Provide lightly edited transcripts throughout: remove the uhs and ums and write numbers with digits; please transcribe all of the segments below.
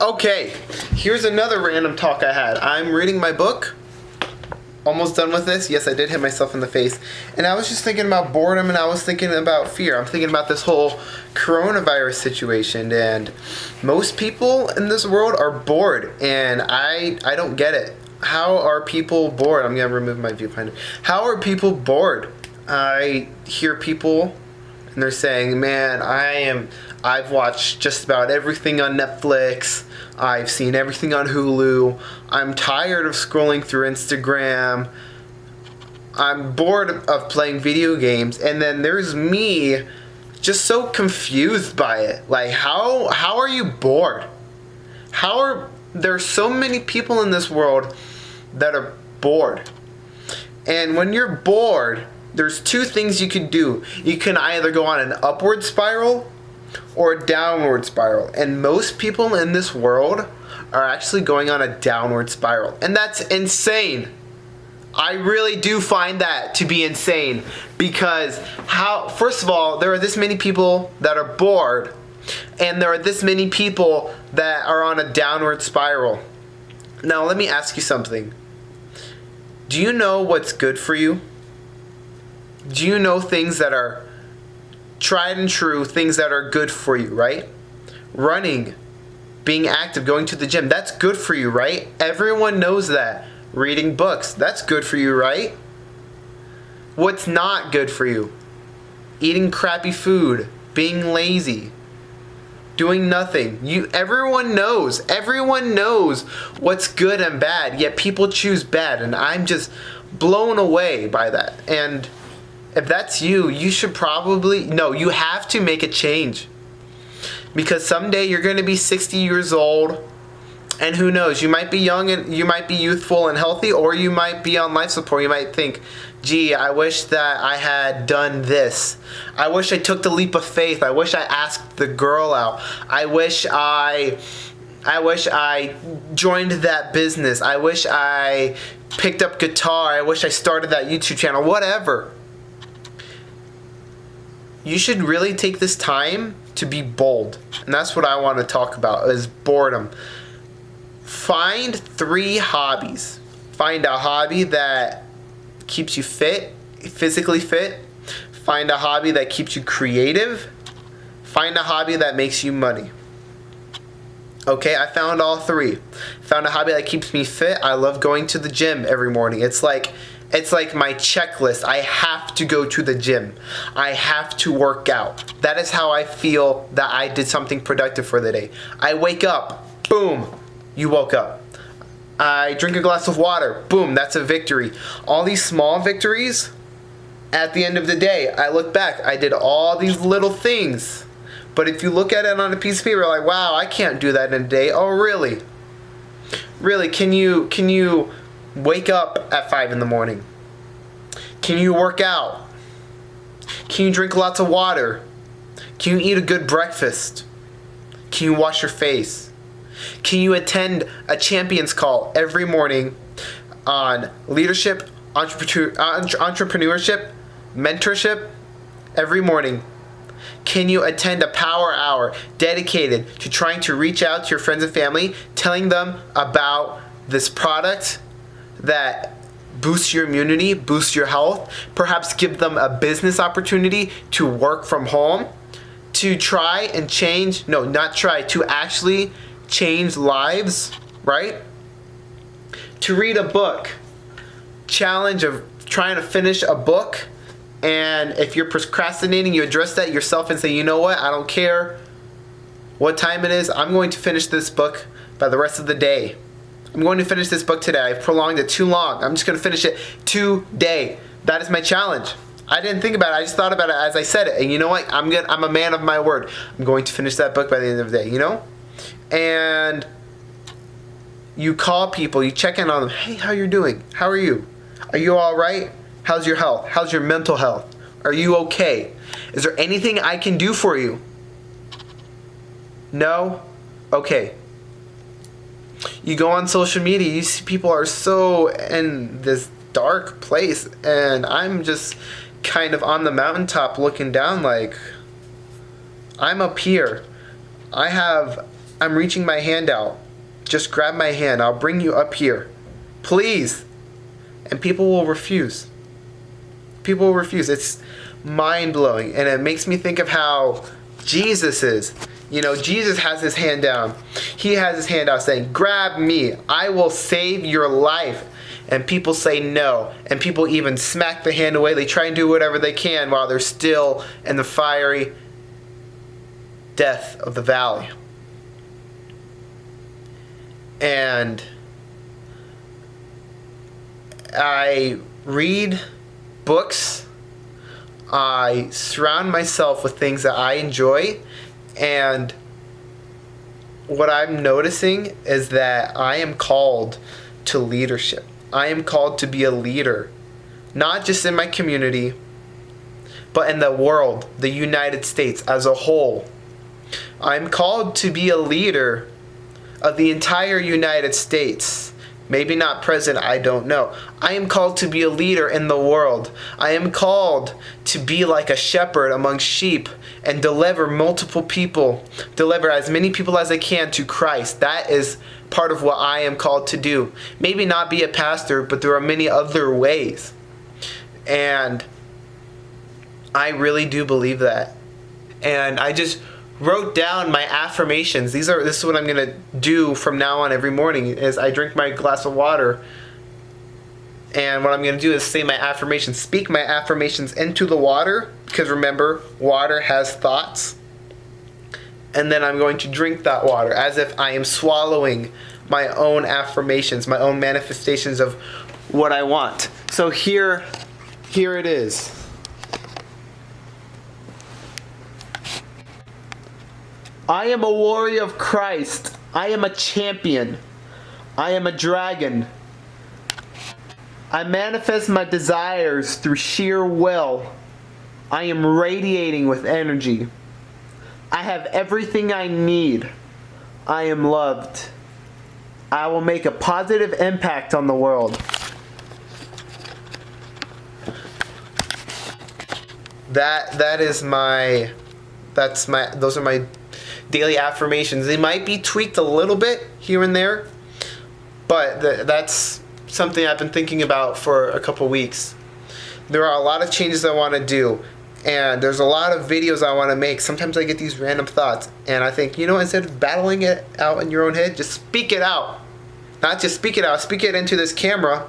Okay, here's another random talk I had. I'm reading my book. Almost done with this. Yes, I did hit myself in the face. And I was just thinking about boredom and I was thinking about fear. I'm thinking about this whole coronavirus situation. And most people in this world are bored. And I don't get it. How are people bored? I'm going to remove my viewfinder. How are people bored? I hear people and they're saying, man, I've watched just about everything on Netflix. I've seen everything on Hulu. I'm tired of scrolling through Instagram. I'm bored of playing video games. And then there's me just so confused by it. Like, how are you bored? How are there so many people in this world that are bored? And when you're bored, there's two things you can do. You can either go on an upward spiral or a downward spiral. And most people in this world are actually going on a downward spiral. And that's insane. I really do find that to be insane. Because first of all, there are this many people that are bored. And there are this many people that are on a downward spiral. Now, let me ask you something. Do you know what's good for you? Do you know things that are tried and true, things that are good for you, right? Running, being active, going to the gym, that's good for you, right? Everyone knows that. Reading books, that's good for you, right? What's not good for you? Eating crappy food, being lazy, doing nothing. Everyone knows what's good and bad, yet people choose bad, and I'm just blown away by that. And if that's you, you have to make a change. Because someday you're going to be 60 years old, and who knows, you might be young and you might be youthful and healthy, or you might be on life support. You might think, gee, I wish that I had done this. I wish I took the leap of faith. I wish I asked the girl out. I wish I joined that business. I wish I picked up guitar. I wish I started that YouTube channel. Whatever. You should really take this time to be bold. And that's what I want to talk about, is boredom. Find 3 hobbies. Find a hobby that keeps you fit, physically fit. Find a hobby that keeps you creative. Find a hobby that makes you money. Okay, I found all 3. Found a hobby that keeps me fit. I love going to the gym every morning. It's like my checklist. I have to go to the gym. I have to work out. That is how I feel that I did something productive for the day. I wake up, boom, you woke up. I drink a glass of water, boom, that's a victory. All these small victories, at the end of the day, I look back, I did all these little things. But if you look at it on a piece of paper, like, wow, I can't do that in a day. Oh, really? Really, can you wake up at 5 in the morning? Can you work out? Can you drink lots of water? Can you eat a good breakfast? Can you wash your face? Can you attend a champions call every morning on leadership, entrepreneurship, mentorship every morning? Can you attend a power hour dedicated to trying to reach out to your friends and family, telling them about this product that boosts your immunity, boosts your health, perhaps give them a business opportunity to work from home, to try and change, no, not try, to actually change lives, right? To read a book, challenge of trying to finish a book, and if you're procrastinating, you address that yourself and say, you know what, I don't care what time it is, I'm going to finish this book by the rest of the day. I'm going to finish this book today. I've prolonged it too long. I'm just going to finish it today. That is my challenge. I didn't think about it. I just thought about it as I said it. And you know what? I'm a man of my word. I'm going to finish that book by the end of the day, you know? And you call people. You check in on them. Hey, how you doing? How are you? Are you all right? How's your health? How's your mental health? Are you okay? Is there anything I can do for you? No? Okay. You go on social media, you see people are so in this dark place, and I'm just kind of on the mountaintop looking down like, I'm up here. I have I'm reaching my hand out. Just grab my hand. I'll bring you up here. Please. And people will refuse. People will refuse. It's mind-blowing. And it makes me think of how Jesus is. Jesus has his hand down. He has his hand out saying, grab me. I will save your life. And people say no. And people even smack the hand away. They try and do whatever they can while they're still in the fiery death of the valley. And I read books. I surround myself with things that I enjoy. And what I'm noticing is that I am called to leadership. I am called to be a leader, not just in my community, but in the world, the United States as a whole. I'm called to be a leader of the entire United States. Maybe not president, I don't know. I am called to be a leader in the world. I am called to be like a shepherd among sheep and deliver deliver as many people as I can to Christ. That is part of what I am called to do. Maybe not be a pastor, but there are many other ways. And I really do believe that. And I just wrote down my affirmations. This is what I'm going to do from now on every morning is I drink my glass of water. And what I'm going to do is say my affirmations, speak my affirmations into the water, because remember, water has thoughts. And then I'm going to drink that water as if I am swallowing my own affirmations, my own manifestations of what I want. So here it is. I am a warrior of Christ. I am a champion. I am a dragon. I manifest my desires through sheer will. I am radiating with energy. I have everything I need. I am loved. I will make a positive impact on the world. Those are my daily affirmations. They might be tweaked a little bit here and there, but that's something I've been thinking about for a couple weeks. There are a lot of changes I want to do, and there's a lot of videos I want to make. Sometimes I get these random thoughts, and I think, instead of battling it out in your own head, just speak it out. Not just speak it out, speak it into this camera,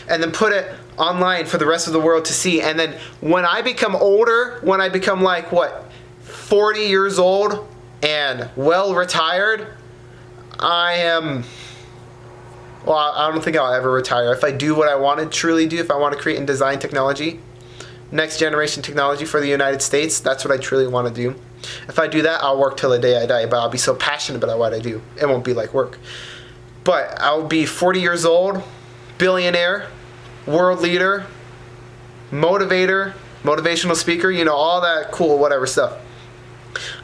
and then put it online for the rest of the world to see. And then when I become older, when I become 40 years old and well retired, I don't think I'll ever retire. If I do what I want to truly do, if I want to create and design technology, next generation technology for the United States, that's what I truly want to do. If I do that, I'll work till the day I die, but I'll be so passionate about what I do. It won't be like work. But I'll be 40 years old, billionaire, world leader, motivator, motivational speaker, all that cool whatever stuff.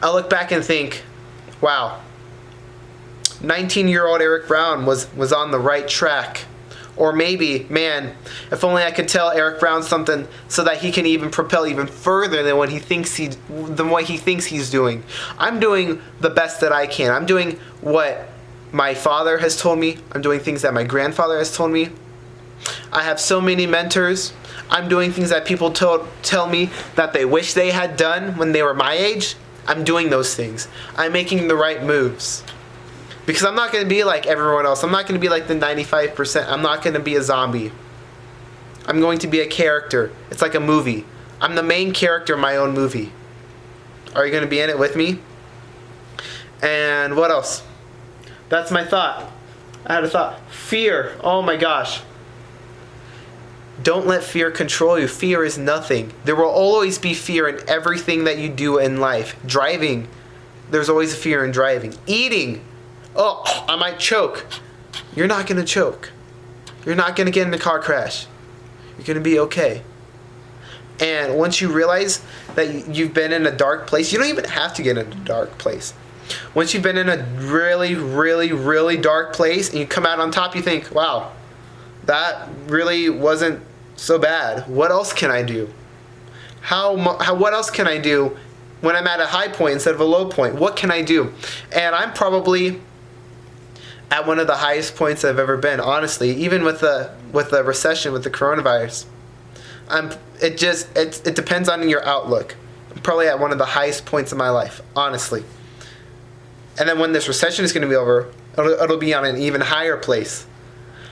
I look back and think, wow, 19-year-old Eric Brown was on the right track. Or maybe, man, if only I could tell Eric Brown something so that he can even propel even further than what he thinks he's doing. I'm doing the best that I can. I'm doing what my father has told me. I'm doing things that my grandfather has told me. I have so many mentors. I'm doing things that people tell me that they wish they had done when they were my age. I'm doing those things. I'm making the right moves. Because I'm not going to be like everyone else. I'm not going to be like the 95%. I'm not going to be a zombie. I'm going to be a character. It's like a movie. I'm the main character in my own movie. Are you going to be in it with me? And what else? That's my thought. I had a thought. Fear. Oh my gosh. Don't let fear control you. Fear is nothing. There will always be fear in everything that you do in life. Driving. There's always fear in driving. Eating. Oh, I might choke. You're not going to choke. You're not going to get in a car crash. You're going to be okay. And once you realize that you've been in a dark place, you don't even have to get in a dark place. Once you've been in a really, really, really dark place and you come out on top, you think, wow, that really wasn't so bad. What else can I do? What else can I do when I'm at a high point instead of a low point? What can I do? And I'm probably at one of the highest points I've ever been, honestly, even with the recession, with the coronavirus. It depends on your outlook. I'm probably at one of the highest points of my life, honestly. And then when this recession is going to be over, it'll be on an even higher place.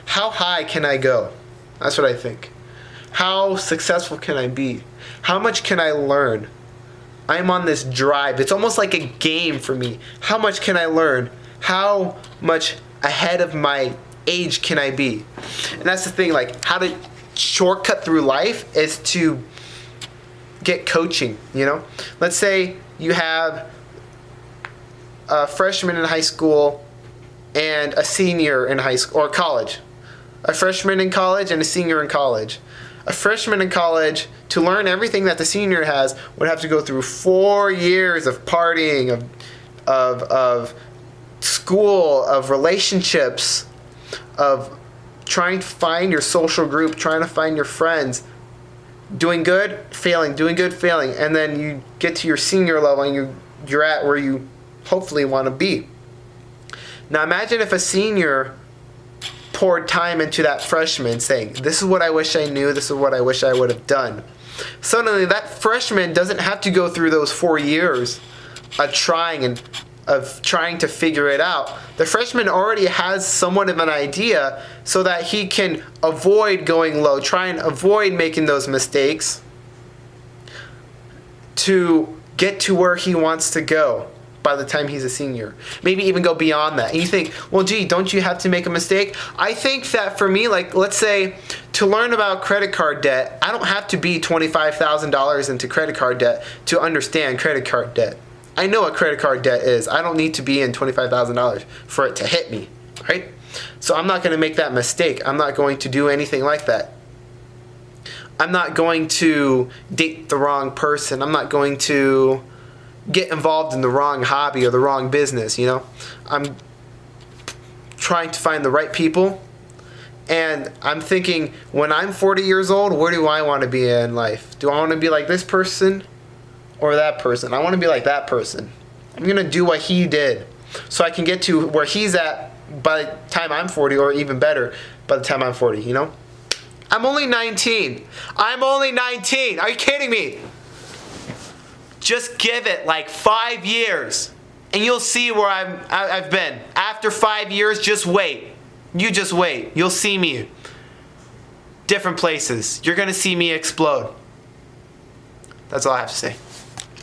How high can I go? That's what I think. How successful can I be? How much can I learn? I'm on this drive. It's almost like a game for me. How much can I learn? How much ahead of my age can I be? And that's the thing, like, how to shortcut through life is to get coaching, you know? Let's say you have a freshman in high school and a senior in high school or college. A freshman in college and a senior in college. A freshman in college, to learn everything that the senior has, would have to go through 4 years of partying, of school, of relationships, of trying to find your social group, trying to find your friends, doing good, failing, doing good, failing, and then you get to your senior level and you're at where you hopefully want to be. Now imagine if a senior poured time into that freshman saying, this is what I wish I knew, this is what I wish I would have done. Suddenly that freshman doesn't have to go through those 4 years of trying to figure it out. The freshman already has somewhat of an idea so that he can avoid going low, try and avoid making those mistakes to get to where he wants to go by the time he's a senior. Maybe even go beyond that. And you think, well, gee, don't you have to make a mistake? I think that for me, like, let's say, to learn about credit card debt, I don't have to be $25,000 into credit card debt to understand credit card debt. I know what credit card debt is. I don't need to be in $25,000 for it to hit me, right? So I'm not going to make that mistake. I'm not going to do anything like that. I'm not going to date the wrong person. I'm not going to get involved in the wrong hobby or the wrong business, you know? I'm trying to find the right people, and I'm thinking, when I'm 40 years old, where do I want to be in life? Do I want to be like this person or that person? I want to be like that person. I'm going to do what he did so I can get to where he's at by the time I'm 40, or even better, by the time I'm 40, you know? I'm only 19. I'm only 19. Are you kidding me? Just give it like 5 years and you'll see where I've been. After 5 years, just wait. You just wait. You'll see me. Different places. You're going to see me explode. That's all I have to say.